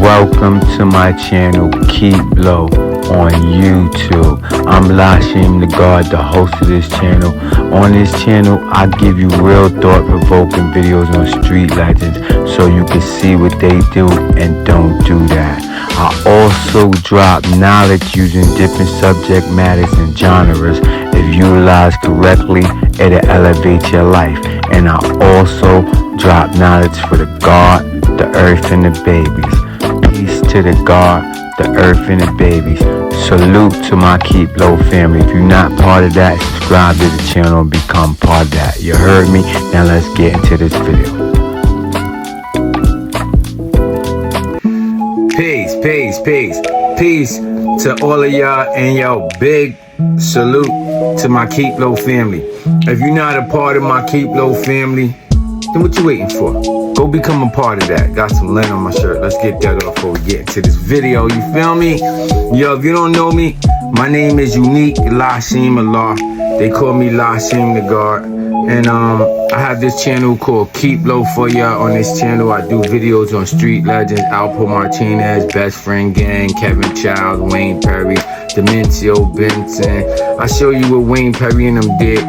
welcome to my channel, Keep Low, on YouTube. I'm Lashim the God, the host of this channel. On this channel, I give you real thought-provoking videos on street legends so you can see what they do and don't do that. I also drop knowledge using different subject matters and genres. If utilized correctly, it'll elevate your life. And I also drop knowledge for the God, the earth, and the babies. Peace to the God, the earth, and the babies. Salute to my Keep Low family. If you're not part of that, subscribe to the channel and become part of that. You heard me? Now let's get into this video. Peace to all of y'all, and yo, big salute to my Keep Low family. If you're not a part of my Keep Low family, then what you waiting for? Go become a part of that. Got some lint on my shirt. Let's get that off before we get into this video. You feel me? Yo, if you don't know me, my name is Unique Lashim Allah. They call me Lashim the God. And I have this channel called Keep Low for y'all. On this channel, I do videos on street legends, Alpo Martinez, Best Friend Gang, Kevin Childs, Wayne Perry, Dementio Benson. I show you what Wayne Perry and them did,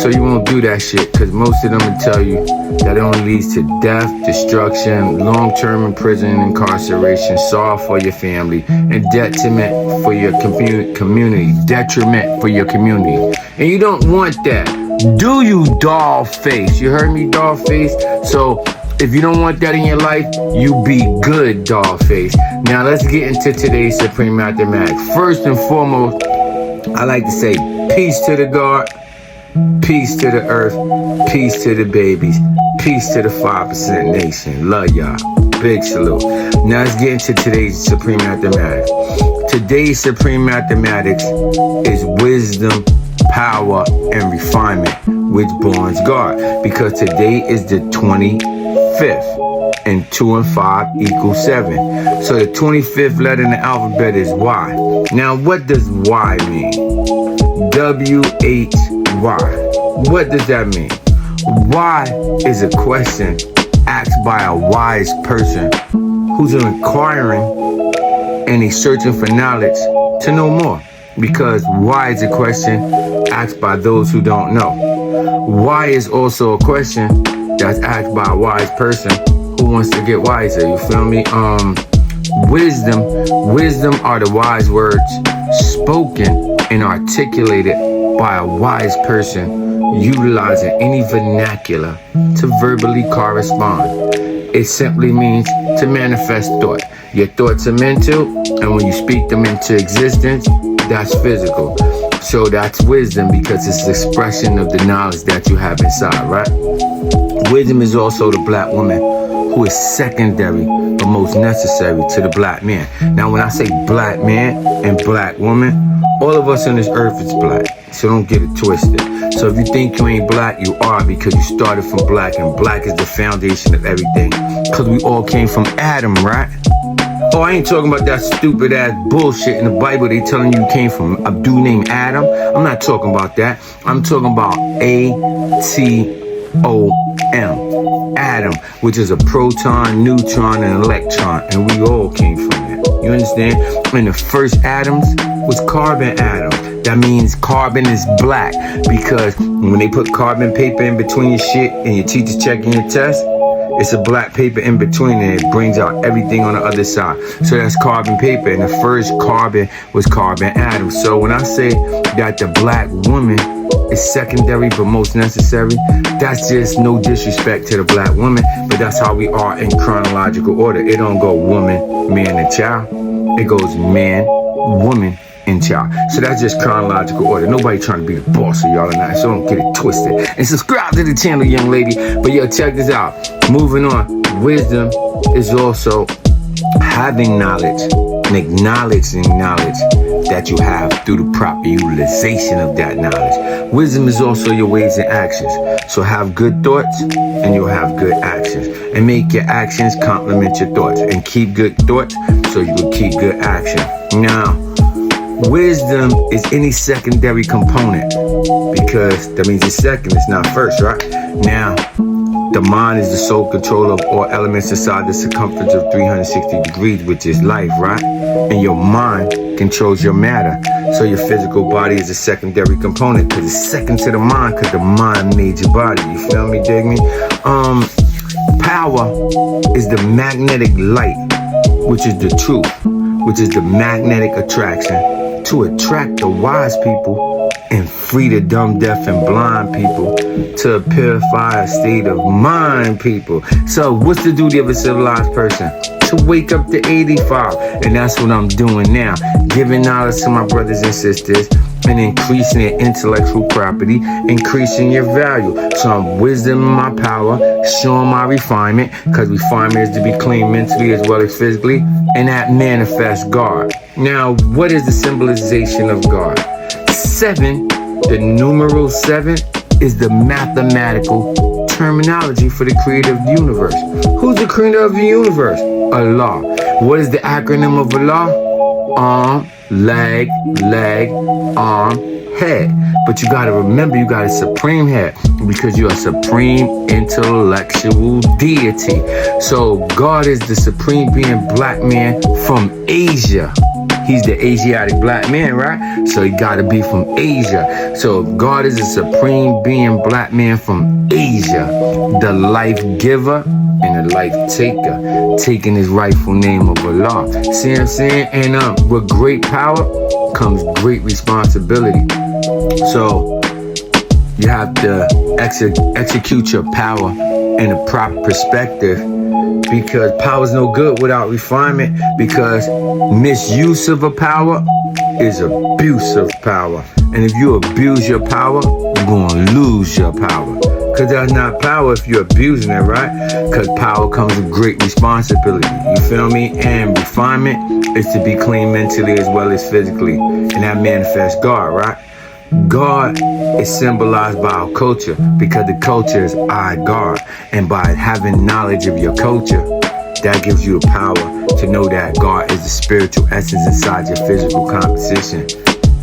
so you won't do that shit, because most of them will tell you that it only leads to death, destruction, long-term in prison, incarceration, sorrow for your family, and detriment for your community. Detriment for your community. And you don't want that. Do you, doll face? You heard me, doll face? So if you don't want that in your life, you be good, doll face. Now let's get into today's Supreme Mathematics. First and foremost, I like to say peace to the God, peace to the earth, peace to the babies, peace to the 5% nation. Love y'all. Big salute. Now let's get into today's Supreme Mathematics. Today's Supreme Mathematics is wisdom, power, and refinement, which borns God. Because today is the 25th, and 2 and 5 equals 7. So the 25th letter in the alphabet is Y. Now what does Y mean? W-H-Y. What does that mean? Why is a question asked by a wise person who's inquiring and he's searching for knowledge to know more. Because why is a question asked by those who don't know. Why is also a question that's asked by a wise person who wants to get wiser. You feel me? Wisdom are the wise words spoken and articulated by a wise person utilizing any vernacular to verbally correspond. It simply means to manifest thought. Your thoughts are mental, and when you speak them into existence, that's physical. So that's wisdom, because it's the expression of the knowledge that you have inside, right? Wisdom is also the black woman who is secondary but most necessary to the black man. Now, when I say black man and black woman, all of us on this earth is black. So don't get it twisted. So if you think you ain't black, you are, because you started from black, and black is the foundation of everything. Because we all came from Adam, right? Oh, I ain't talking about that stupid ass bullshit in the Bible. They telling you came from a dude named Adam. I'm not talking about that. I'm talking about A-T-O-M. Adam, which is a proton, neutron, and electron. And we all came from that. You understand? And the first atoms was carbon atoms. That means carbon is black, because when they put carbon paper in between your shit and your teacher's checking your test, it's a black paper in between, and it brings out everything on the other side. So that's carbon paper, and the first carbon was carbon atom. So when I say that the black woman is secondary but most necessary, that's just no disrespect to the black woman, but that's how we are in chronological order. It don't go woman, man, and child. It goes man, woman, and child. So that's just chronological order. Nobody trying to be the boss of y'all tonight, so don't get it twisted. And subscribe to the channel, young lady. But yo, check this out. Moving on. Wisdom is also having knowledge and acknowledging knowledge that you have through the proper utilization of that knowledge. Wisdom is also your ways and actions. So have good thoughts and you'll have good actions. And make your actions complement your thoughts. And keep good thoughts so you will keep good action. Now, wisdom is any secondary component, because that means it's second, it's not first, right? Now, The mind is the sole controller of all elements inside the circumference of 360 degrees, which is life, right? And your mind controls your matter. So your physical body is a secondary component, because it's second to the mind, because the mind made your body. You feel me, dig me? Power is the magnetic light, which is the truth, which is the magnetic attraction to attract the wise people and free the dumb, deaf, and blind people, to purify a state of mind, people. So what's the duty of a civilized person? To wake up to 85. And that's what I'm doing now, giving knowledge to my brothers and sisters and increasing their intellectual property, increasing your value. So I'm wisdom in my power, showing my refinement, because refinement is to be clean mentally as well as physically, and that manifests God. Now, what is the symbolization of God? 7, the numeral 7, is the mathematical terminology for the creator of the universe. Who's the creator of the universe? Allah. What is the acronym of Allah? Arm, leg, arm, head. But you gotta remember, you got a supreme head, because you're a supreme intellectual deity. So God is the supreme being black man from Asia. He's the Asiatic black man, right? So he gotta be from Asia. So God is a supreme being black man from Asia, the life giver and the life taker, taking his rightful name of Allah. See what I'm saying? And with great power comes great responsibility. So you have to execute your power in a proper perspective, because power is no good without refinement, because misuse of a power is abuse of power. And if you abuse your power, you're going to lose your power. Because that's not power if you're abusing it, right? Because power comes with great responsibility. You feel me? And refinement is to be clean mentally as well as physically. And that manifests God, right? God is symbolized by our culture, because the culture is I, God. And by having knowledge of your culture, that gives you the power to know that God is the spiritual essence inside your physical composition.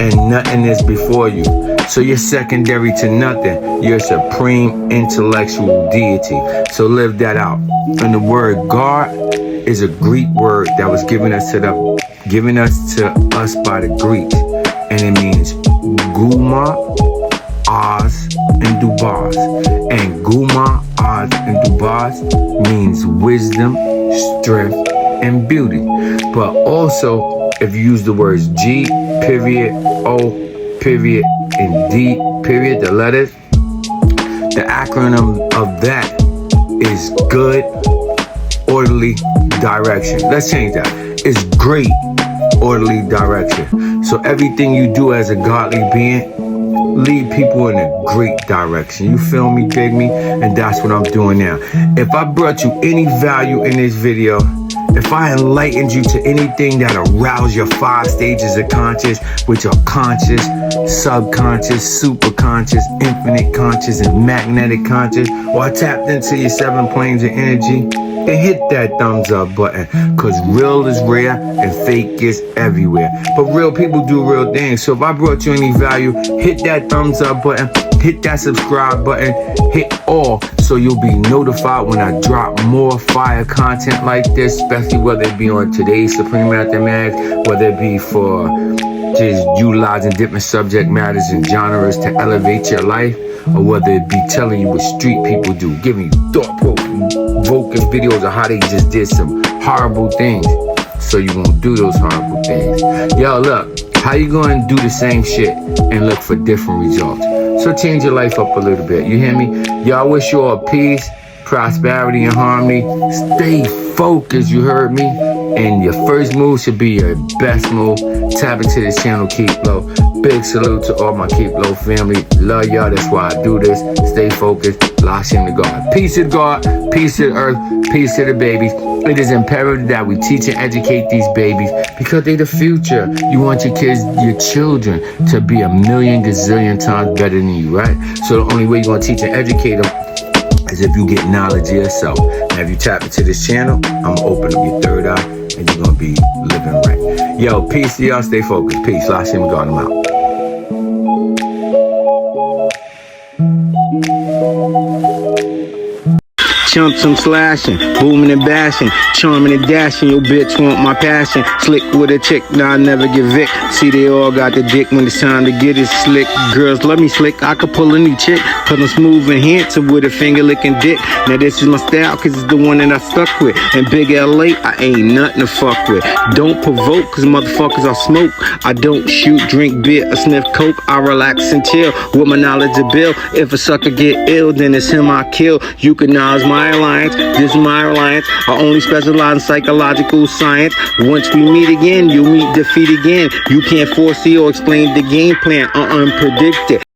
And nothing is before you. So you're secondary to nothing. You're a supreme intellectual deity. So live that out. And the word God is a Greek word that was given us to us by the Greeks. And it means Guma, Oz, and Dubas. And Guma, Oz, and Dubas means wisdom, strength, and beauty. But also, if you use the words G, period, O, period, and D, period, the letters, the acronym of that is good, orderly direction. Let's change that. It's great, orderly direction. So everything you do as a godly being, lead people in a great direction. You feel me, dig me? And that's what I'm doing now. If I brought you any value in this video, if I enlightened you to anything that arouse your 5 stages of conscious, which are conscious, subconscious, superconscious, infinite conscious, and magnetic conscious, or I tapped into your 7 planes of energy, then hit that thumbs up button, because real is rare and fake is everywhere. But real people do real things. So if I brought you any value, hit that thumbs up button, hit that subscribe button, hit all, so you'll be notified when I drop more fire content like this, especially whether it be on today's Supreme Mathematics, whether it be for just utilizing different subject matters and genres to elevate your life, or whether it be telling you what street people do, giving you thought-provoking videos of how they just did some horrible things, so you won't do those horrible things. Yo, look, how you gonna do the same shit and look for different results? So change your life up a little bit, you hear me? Yo, I wish you all peace, prosperity, and harmony. Stay focused, you heard me? And your first move should be your best move. Tap into this channel, Keep Low. Big salute to all my Keep Low family. Love y'all, that's why I do this. Stay focused, lock in to God. Peace to God, peace to the earth, peace to the babies. It is imperative that we teach and educate these babies, because they're the future. You want your kids, your children, to be a million gazillion times better than you, right? So the only way you're going to teach and educate them is if you get knowledge yourself. Now, if you tap into this channel, I'm going to open up your third eye, and you're going to be living right. Yo, peace to y'all. Stay focused. Peace. Lock in with God. I'm out. chumps, I'm slashing, booming and bashing, charming and dashing. Your bitch want my passion. Slick with a chick, nah, I never get Vic. See, they all got the dick when it's time to get it slick. Girls love me slick, I could pull any chick. Put them smooth and handsome with a finger licking dick. Now this is my style, cause it's the one that I stuck with. And big LA, I ain't nothing to fuck with. Don't provoke, cause motherfuckers I smoke. I don't shoot, drink beer, or sniff coke. I relax and chill with my knowledge of Bill. If a sucker get ill, then it's him I kill. You can acknowledge my alliance, this is my alliance. I only specialize in psychological science. Once we meet again, you'll meet defeat again. You can't foresee or explain the game plan, unpredicted.